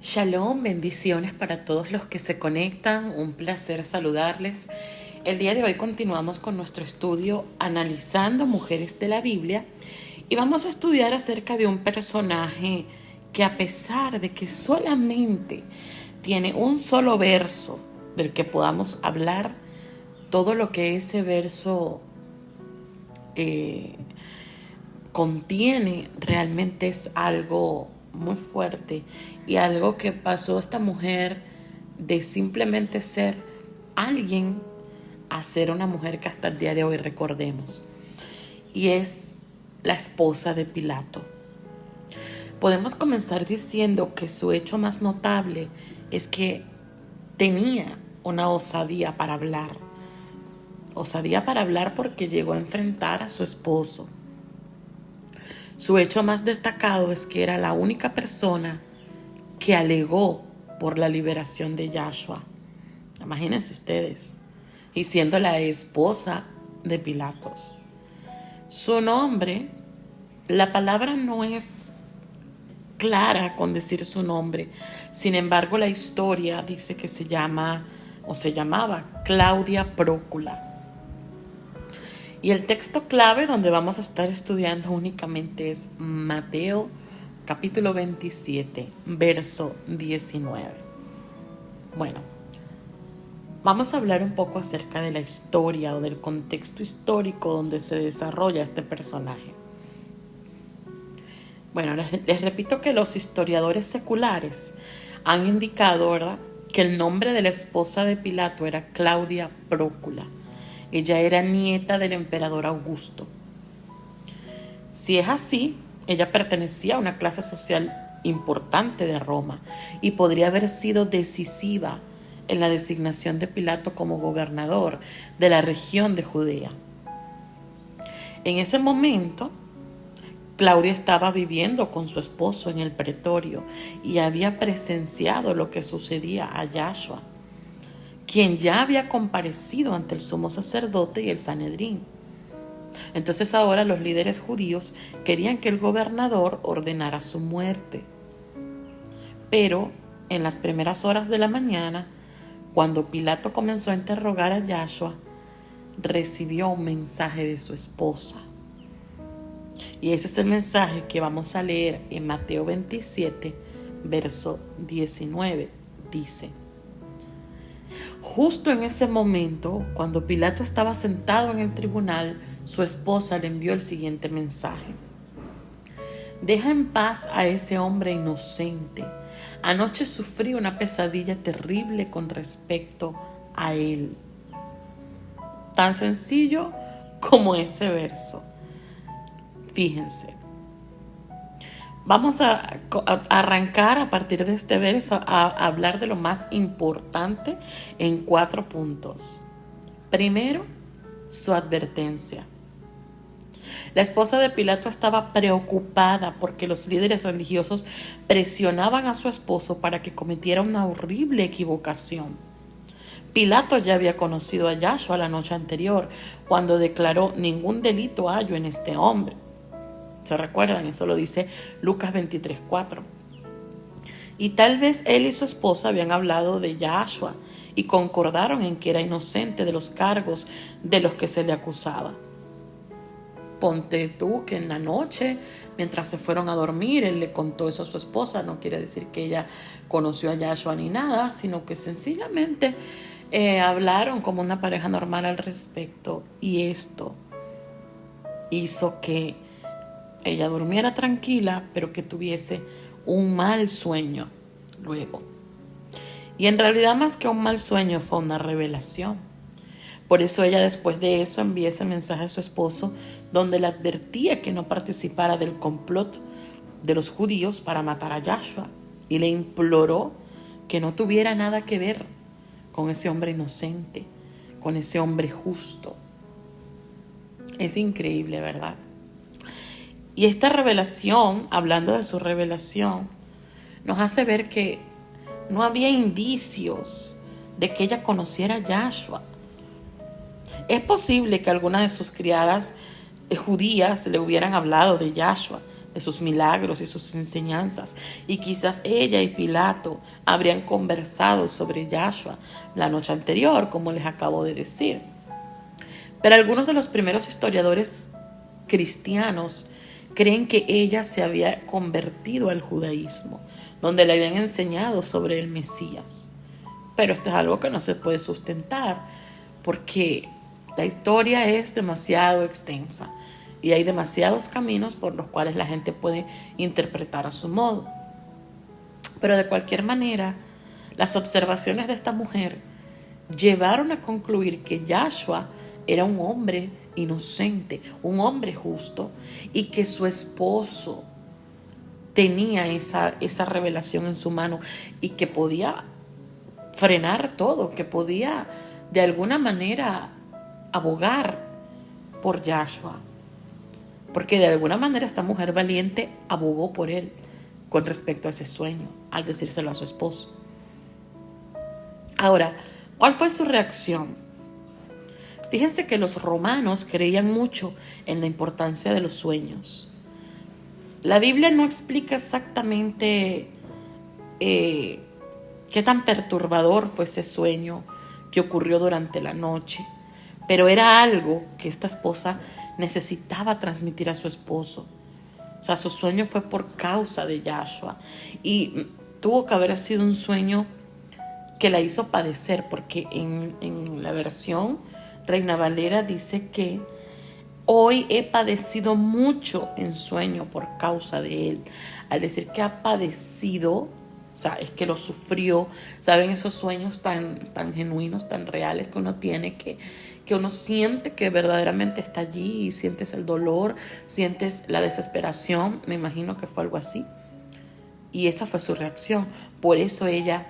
Shalom, bendiciones para todos los que se conectan, un placer saludarles. El día de hoy continuamos con nuestro estudio analizando mujeres de la Biblia y vamos a estudiar acerca de un personaje que, a pesar de que solamente tiene un solo verso del que podamos hablar, todo lo que ese verso contiene realmente es algo muy fuerte y algo que pasó a esta mujer de simplemente ser alguien a ser una mujer que hasta el día de hoy recordemos, y es la esposa de Pilato. Podemos comenzar diciendo que su hecho más notable es que tenía una osadía para hablar porque llegó a enfrentar a su esposo. Su hecho más destacado es que era la única persona que alegó por la liberación de Yahshua. Imagínense ustedes. Y siendo la esposa de Pilatos. Su nombre, la palabra no es clara con decir su nombre. Sin embargo, la historia dice que se llama o se llamaba Claudia Prócula. Y el texto clave donde vamos a estar estudiando únicamente es Mateo capítulo 27, verso 19. Bueno, vamos a hablar un poco acerca de la historia o del contexto histórico donde se desarrolla este personaje. Bueno, les repito que los historiadores seculares han indicado, ¿verdad?, que el nombre de la esposa de Pilato era Claudia Prócula. Ella era nieta del emperador Augusto. Si es así, ella pertenecía a una clase social importante de Roma y podría haber sido decisiva en la designación de Pilato como gobernador de la región de Judea. En ese momento, Claudia estaba viviendo con su esposo en el pretorio y había presenciado lo que sucedía a Yahshua, quien ya había comparecido ante el sumo sacerdote y el Sanedrín. Entonces ahora los líderes judíos querían que el gobernador ordenara su muerte. Pero en las primeras horas de la mañana, cuando Pilato comenzó a interrogar a Yahshua, recibió un mensaje de su esposa. Y ese es el mensaje que vamos a leer en Mateo 27, verso 19. Dice: justo en ese momento, cuando Pilato estaba sentado en el tribunal, su esposa le envió el siguiente mensaje: deja en paz a ese hombre inocente. Anoche sufrí una pesadilla terrible con respecto a él. Tan sencillo como ese verso. Fíjense. Vamos a arrancar a partir de este verso a hablar de lo más importante en 4 puntos. Primero, su advertencia. La esposa de Pilato estaba preocupada porque los líderes religiosos presionaban a su esposo para que cometiera una horrible equivocación. Pilato ya había conocido a Yahshua la noche anterior, cuando declaró: ningún delito hallo en este hombre. ¿Se recuerdan? Eso lo dice Lucas 23:4. Y tal vez él y su esposa habían hablado de Yahshua y concordaron en que era inocente de los cargos de los que se le acusaba. Ponte tú que en la noche, mientras se fueron a dormir, él le contó eso a su esposa. No quiere decir que ella conoció a Yahshua ni nada, sino que sencillamente hablaron como una pareja normal al respecto. Y esto hizo que ella durmiera tranquila, pero que tuviese un mal sueño luego. Y en realidad, más que un mal sueño, fue una revelación. Por eso ella, después de eso, envía ese mensaje a su esposo, donde le advertía que no participara del complot de los judíos para matar a Yahshua, y le imploró que no tuviera nada que ver con ese hombre inocente, con ese hombre justo. Es increíble, ¿verdad? Y esta revelación, hablando de su revelación, nos hace ver que no había indicios de que ella conociera a Yahshua. Es posible que algunas de sus criadas judías le hubieran hablado de Yahshua, de sus milagros y sus enseñanzas. Y quizás ella y Pilato habrían conversado sobre Yahshua la noche anterior, como les acabo de decir. Pero algunos de los primeros historiadores cristianos creen que ella se había convertido al judaísmo, donde le habían enseñado sobre el Mesías. Pero esto es algo que no se puede sustentar, porque la historia es demasiado extensa y hay demasiados caminos por los cuales la gente puede interpretar a su modo. Pero de cualquier manera, las observaciones de esta mujer llevaron a concluir que Yahshua era un hombre inocente, un hombre justo, y que su esposo tenía esa revelación en su mano y que podía frenar todo, que podía de alguna manera abogar por Yahshua. Porque de alguna manera esta mujer valiente abogó por él con respecto a ese sueño, al decírselo a su esposo. Ahora, ¿cuál fue su reacción? Fíjense que los romanos creían mucho en la importancia de los sueños. La Biblia no explica exactamente qué tan perturbador fue ese sueño que ocurrió durante la noche, pero era algo que esta esposa necesitaba transmitir a su esposo. O sea, su sueño fue por causa de Yahshua y tuvo que haber sido un sueño que la hizo padecer, porque en la versión Reina Valera dice que hoy he padecido mucho en sueño por causa de él. Al decir que ha padecido, o sea, es que lo sufrió. ¿Saben? Esos sueños tan genuinos, tan reales que uno tiene, que uno siente que verdaderamente está allí y sientes el dolor, sientes la desesperación. Me imagino que fue algo así. Y esa fue su reacción. Por eso ella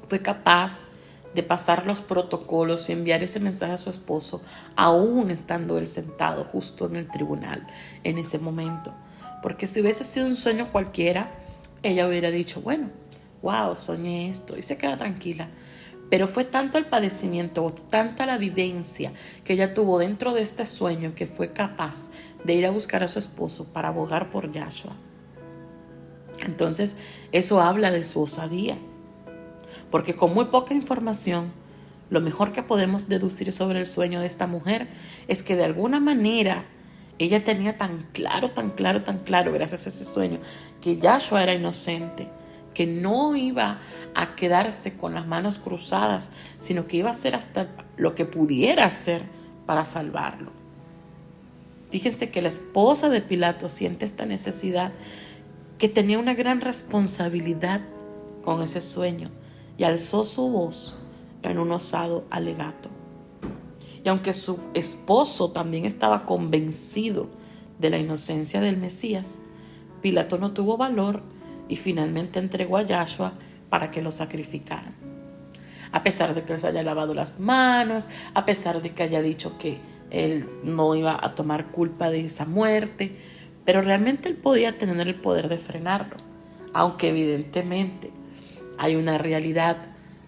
fue capaz de pasar los protocolos y enviar ese mensaje a su esposo, aún estando él sentado justo en el tribunal en ese momento. Porque si hubiese sido un sueño cualquiera, ella hubiera dicho, bueno, wow, soñé esto, y se queda tranquila. Pero fue tanto el padecimiento, tanta la vivencia que ella tuvo dentro de este sueño, que fue capaz de ir a buscar a su esposo para abogar por Yahshua. Entonces, eso habla de su osadía. Porque con muy poca información, lo mejor que podemos deducir sobre el sueño de esta mujer es que de alguna manera ella tenía tan claro, gracias a ese sueño, que Yahshua era inocente, que no iba a quedarse con las manos cruzadas, sino que iba a hacer hasta lo que pudiera hacer para salvarlo. Fíjense que la esposa de Pilato siente esta necesidad, que tenía una gran responsabilidad con ese sueño, y alzó su voz en un osado alegato. Y aunque su esposo también estaba convencido de la inocencia del Mesías, Pilato no tuvo valor y finalmente entregó a Yahshua para que lo sacrificaran. A pesar de que él se haya lavado las manos, a pesar de que haya dicho que él no iba a tomar culpa de esa muerte, pero realmente él podía tener el poder de frenarlo, aunque evidentemente hay una realidad.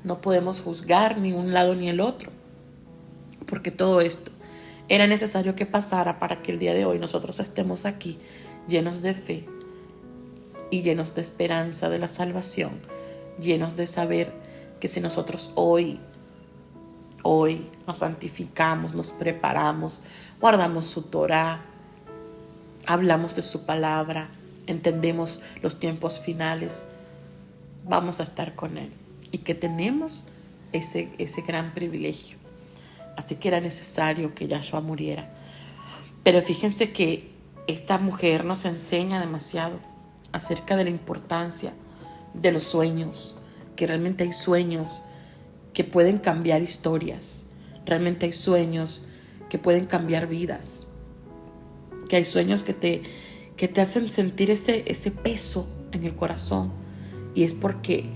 No podemos juzgar ni un lado ni el otro, porque todo esto era necesario que pasara para que el día de hoy nosotros estemos aquí llenos de fe y llenos de esperanza de la salvación, llenos de saber que si nosotros hoy nos santificamos, nos preparamos, guardamos su Torah, hablamos de su palabra, entendemos los tiempos finales, vamos a estar con él, y que tenemos ese gran privilegio. Así que era necesario que Yahshua muriera. Pero fíjense que esta mujer nos enseña demasiado acerca de la importancia de los sueños, que realmente hay sueños que pueden cambiar historias, realmente hay sueños que pueden cambiar vidas, que hay sueños que te hacen sentir ese peso en el corazón. Y es porque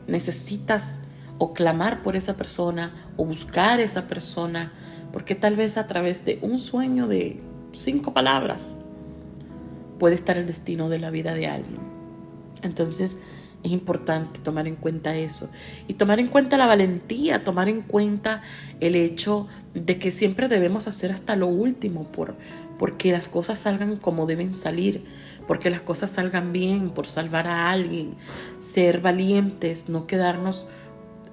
necesitas o clamar por esa persona o buscar esa persona, porque tal vez a través de un sueño de 5 palabras puede estar el destino de la vida de alguien. Entonces es importante tomar en cuenta eso y tomar en cuenta la valentía, tomar en cuenta el hecho de que siempre debemos hacer hasta lo último porque las cosas salgan como deben salir, porque las cosas salgan bien, por salvar a alguien, ser valientes, no quedarnos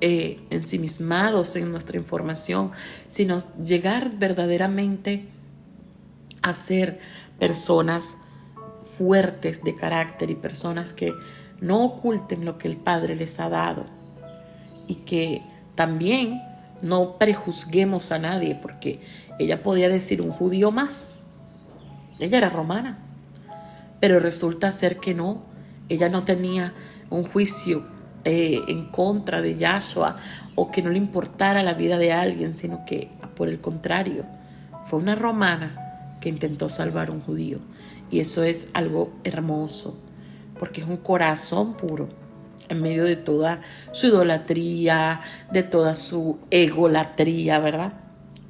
ensimismados en nuestra información, sino llegar verdaderamente a ser personas fuertes de carácter y personas que no oculten lo que el Padre les ha dado, y que también no prejuzguemos a nadie, porque ella podía decir un judío más, ella era romana, pero resulta ser que no, ella no tenía un juicio en contra de Yahshua, o que no le importara la vida de alguien, sino que por el contrario, fue una romana que intentó salvar a un judío. Y eso es algo hermoso, porque es un corazón puro en medio de toda su idolatría, de toda su egolatría, ¿verdad?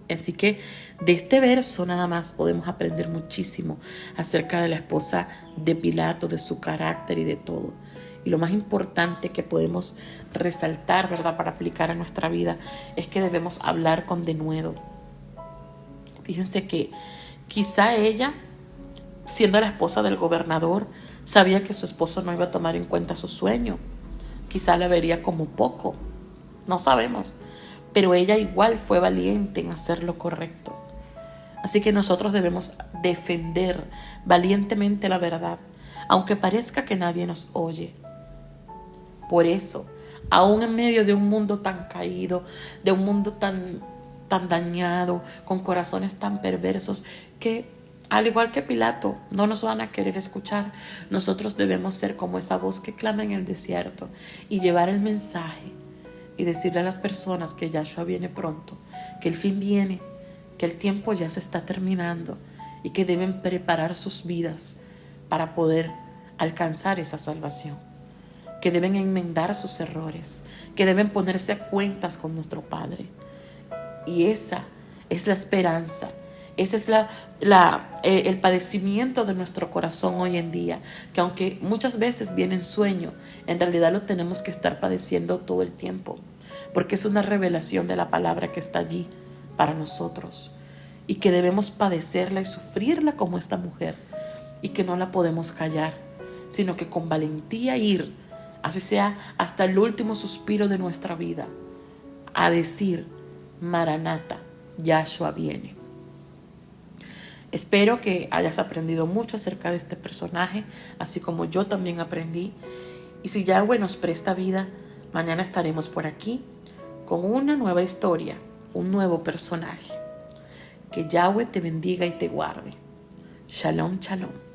Así que de este verso nada más podemos aprender muchísimo acerca de la esposa de Pilato, de su carácter y de todo. Y lo más importante que podemos resaltar, ¿verdad?, para aplicar a nuestra vida, es que debemos hablar con denuedo. Fíjense que quizá ella, siendo la esposa del gobernador, sabía que su esposo no iba a tomar en cuenta su sueño. Quizá la vería como poco, no sabemos. Pero ella igual fue valiente en hacer lo correcto. Así que nosotros debemos defender valientemente la verdad, aunque parezca que nadie nos oye. Por eso, aún en medio de un mundo tan caído, de un mundo tan dañado, con corazones tan perversos, que al igual que Pilato no nos van a querer escuchar, nosotros debemos ser como esa voz que clama en el desierto y llevar el mensaje y decirle a las personas que Yahshua viene pronto, que el fin viene, que el tiempo ya se está terminando y que deben preparar sus vidas para poder alcanzar esa salvación, que deben enmendar sus errores, que deben ponerse a cuentas con nuestro Padre. Y esa es la esperanza, ese es el padecimiento de nuestro corazón hoy en día, que aunque muchas veces viene en sueño, en realidad lo tenemos que estar padeciendo todo el tiempo, porque es una revelación de la palabra que está allí para nosotros, y que debemos padecerla y sufrirla como esta mujer, y que no la podemos callar, sino que con valentía ir, así sea hasta el último suspiro de nuestra vida, a decir: Maranata, Yahshua viene. Espero que hayas aprendido mucho acerca de este personaje, así como yo también aprendí. Y si Yahweh nos presta vida, mañana estaremos por aquí con una nueva historia, un nuevo personaje. Que Yahweh te bendiga y te guarde. Shalom, shalom.